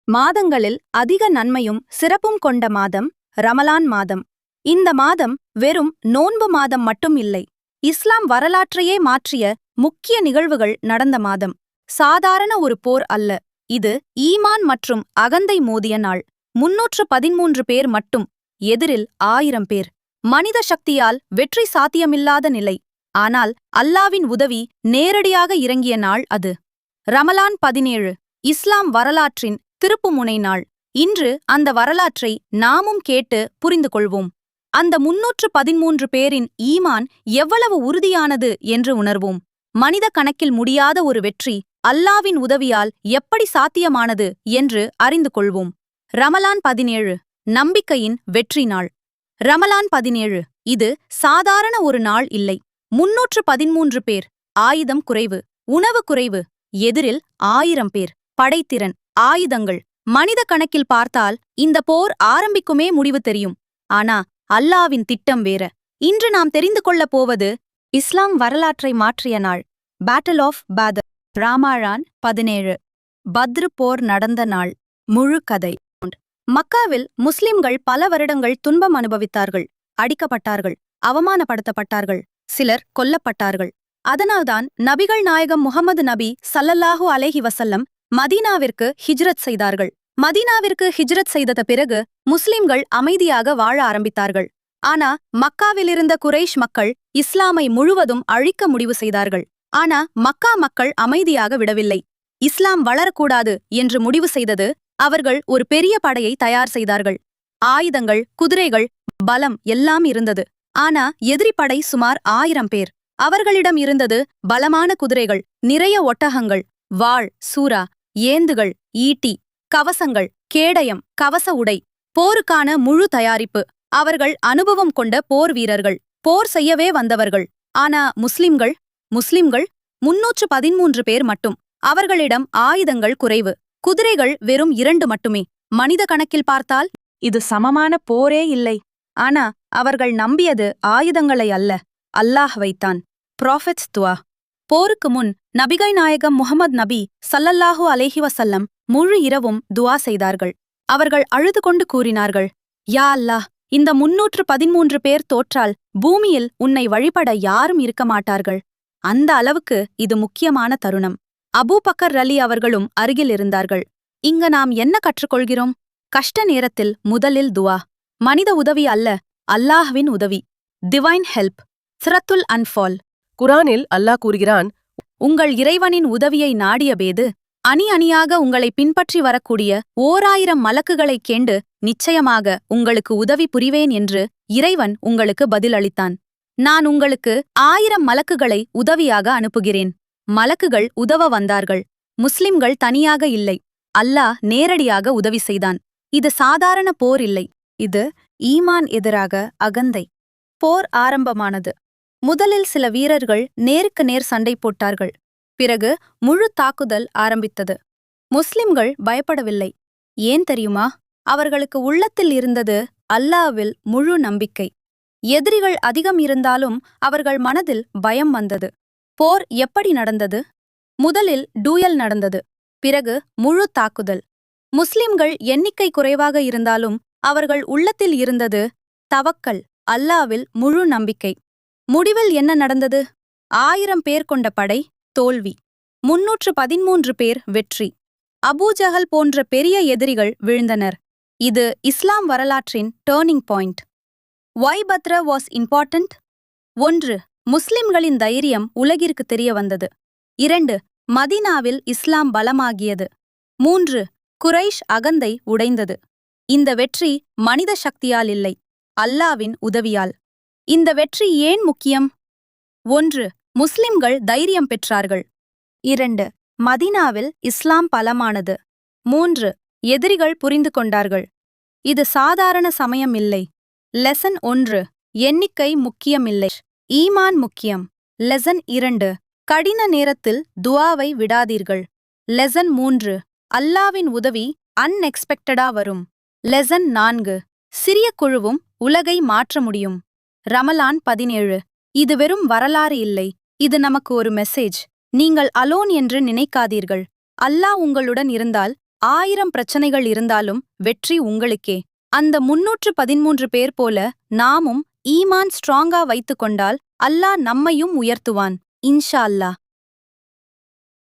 மாதங்களில் அதிக நன்மையும் சிறப்பும் கொண்ட மாதம் ரமலான் மாதம். இந்த மாதம் வெறும் நோன்பு மாதம் மட்டும் இல்லை, இஸ்லாம் வரலாற்றையே மாற்றிய முக்கிய நிகழ்வுகள் நடந்த மாதம். சாதாரண ஒரு போர் அல்ல, இது ஈமான் மற்றும் அகந்தை மோதிய நாள். 313 பேர் மட்டும், எதிரில் 1000 பேர். மனித சக்தியால் வெற்றி சாத்தியமில்லாத நிலை. ஆனால் அல்லாவின் உதவி நேரடியாக இறங்கிய நாள் அது. ரமலான் 17 இஸ்லாம் வரலாற்றின் திருப்புமுனை நாள். இன்று அந்த வரலாற்றை நாமும் கேட்டு புரிந்து கொள்வோம். அந்த 313 பேரின் ஈமான் எவ்வளவு உறுதியானது என்று உணர்வோம். மனித கணக்கில் முடியாத ஒரு வெற்றி அல்லாவின் உதவியால் எப்படி சாத்தியமானது என்று அறிந்து கொள்வோம். ரமலான் 17 நம்பிக்கையின் வெற்றி நாள். ரமலான் 17 இது சாதாரண ஒரு நாள் இல்லை. 313 பேர், ஆயுதம் குறைவு, உணவு குறைவு, எதிரில் 1000 பேர், படைத்திறன், ஆயுதங்கள். மனித கணக்கில் பார்த்தால் இந்த போர் ஆரம்பிக்குமே முடிவு தெரியும். ஆனா அல்லாவின் திட்டம் வேற. இன்று நாம் தெரிந்து கொள்ளப் போவது இஸ்லாம் வரலாற்றை மாற்றிய நாள். Battle of Badr. ரமலான் 17 பத்ர் போர் நடந்த நாள். முழு கதை. மக்காவில் முஸ்லிம்கள் பல வருடங்கள் துன்பம் அனுபவித்தார்கள். அடிக்கப்பட்டார்கள், அவமானப்படுத்தப்பட்டார்கள், சிலர் கொல்லப்பட்டார்கள். அதனால்தான் நபிகள் நாயகம் முஹம்மது நபி ஸல்லல்லாஹு அலைஹி வஸல்லம் மதீனாவிற்கு ஹிஜ்ரத் செய்தார்கள். மதீனாவிற்கு ஹிஜ்ரத் செய்த பிறகு முஸ்லிம்கள் அமைதியாக வாழ ஆரம்பித்தார்கள். ஆனா மக்காவிலிருந்த குறைஷ் மக்கள் இஸ்லாமை முழுவதும் அழிக்க முடிவு செய்தார்கள். ஆனா மக்கா மக்கள் அமைதியாக விடவில்லை. இஸ்லாம் வளரக்கூடாது என்று முடிவு செய்தது. அவர்கள் ஒரு பெரிய படையை தயார் செய்தார்கள். ஆயுதங்கள், குதிரைகள், பலம் எல்லாம் இருந்தது. ஆனா எதிரி படை சுமார் 1000 பேர். அவர்களிடம் இருந்தது பலமான குதிரைகள், நிறைய ஒட்டகங்கள், வாள், சூரா, ஏந்துகள், ஈட்டி, கவசங்கள், கேடயம், கவச உடை, போருக்கான முழு தயாரிப்பு. அவர்கள் அனுபவம் கொண்ட போர் வீரர்கள், போர் செய்யவே வந்தவர்கள். ஆனா முஸ்லிம்கள் 313 பேர் மட்டும். அவர்களிடம் ஆயுதங்கள் குறைவு, குதிரைகள் வெறும் 2 மட்டுமே. மனித கணக்கில் பார்த்தால் இது சமமான போரே இல்லை. ஆனா அவர்கள் நம்பியது ஆயுதங்களை அல்ல, அல்லாஹ் வைத்தான். ப்ராஃபெட்ஸ் துவா. போருக்கு முன் நபிகள் நாயகம் முஹம்மது நபி ஸல்லல்லாஹு அலைஹி வஸல்லம் முழு இரவும் துவா செய்தார்கள். அவர்கள் அழுது கொண்டு கூறினார்கள், யா அல்லாஹ், இந்த 313 பேர் தோற்றால் பூமியில் உன்னை வழிபட யாரும் இருக்க மாட்டார்கள். அந்த அளவுக்கு இது முக்கியமான தருணம். அபூபக்கர் ரலி அவர்களும் அருகில் இருந்தார்கள். இங்க நாம் என்ன கற்றுக்கொள்கிறோம்? கஷ்ட நேரத்தில் முதலில் துவா. மனித உதவி அல்ல, அல்லாஹ்வின் உதவி. Divine help. சூரத்துல் அன்ஃபால். குரானில் அல்லாஹ் கூறுகிறான், உங்கள் இறைவனின் உதவியை நாடியபேது அணி அணியாக உங்களை பின்பற்றி வரக்கூடிய 1000 மலக்குகளைக் கேண்டு நிச்சயமாக உங்களுக்கு உதவி புரிவேன் என்று இறைவன் உங்களுக்கு பதிலளித்தான். நான் உங்களுக்கு 1000 மலக்குகளை உதவியாக அனுப்புகிறேன். மலக்குகள் உதவ வந்தார்கள். முஸ்லிம்கள் தனியாக இல்லை, அல்லாஹ் நேரடியாக உதவி செய்தான். இது சாதாரண போர் இல்லை, இது ஈமான் எதிராக அகந்தை. போர் ஆரம்பமானது. முதலில் சில வீரர்கள் நேருக்கு நேர் சண்டை போட்டார்கள். பிறகு முழு தாக்குதல் ஆரம்பித்தது. முஸ்லிம்கள் பயப்படவில்லை. ஏன் தெரியுமா? அவர்களுக்கு உள்ளத்தில் இருந்தது அல்லாஹ்வில் முழு நம்பிக்கை. எதிரிகள் அதிகம் இருந்தாலும் அவர்கள் மனதில் பயம் வந்தது. போர் எப்படி நடந்தது? முதலில் டூயல் நடந்தது. பிறகு முழு தாக்குதல். முஸ்லிம்கள் எண்ணிக்கை குறைவாக இருந்தாலும் அவர்கள் உள்ளத்தில் இருந்தது தவக்கல், அல்லாஹ்வில் முழு நம்பிக்கை. முடிவில் என்ன நடந்தது? 1000 பேர் கொண்ட படை தோல்வி, 313 பேர் வெற்றி. அபூஜஹல் போன்ற பெரிய எதிரிகள் விழுந்தனர். இது இஸ்லாம் வரலாற்றின் turning point. Why Badr was important? 1. முஸ்லிம்களின் தைரியம் உலகிற்கு தெரிய வந்தது. 2. மதீனாவில் இஸ்லாம் பலமாகியது. 3. குறைஷ் அகந்தை உடைந்தது. இந்த வெற்றி மனித சக்தியால் இல்லை, அல்லாவின் உதவியால். இந்த வெற்றி ஏன் முக்கியம்? 1. முஸ்லிம்கள் தைரியம் பெற்றார்கள். 2. மதீனாவில் இஸ்லாம் பலமானது. 3. எதிரிகள் புரிந்து கொண்டார்கள். இது சாதாரண சமயம் இல்லை. லெசன் 1. எண்ணிக்கை முக்கியமில்லை, ஈமான் முக்கியம். லெசன் 2. கடின நேரத்தில் துஆவை விடாதீர்கள். லெசன் 3. அல்லாவின் உதவி அன்எக்ஸ்பெக்டடா வரும். லெசன் 4. சிறிய குழுவும் உலகை மாற்ற முடியும். ரமலான் 17 இது வெறும் வரலாறு இல்லை, இது நமக்கு ஒரு மெசேஜ். நீங்கள் அலோன் என்று நினைக்காதீர்கள். அல்லாஹ் உங்களுடன் இருந்தால் 1000 பிரச்சனைகள் இருந்தாலும் வெற்றி உங்களுக்கே. அந்த 313 பேர் போல நாமும் ஈமான் ஸ்ட்ராங்கா வைத்துக் கொண்டால் அல்லாஹ் நம்மையும் உயர்த்துவான். இன்ஷா அல்லாஹ்.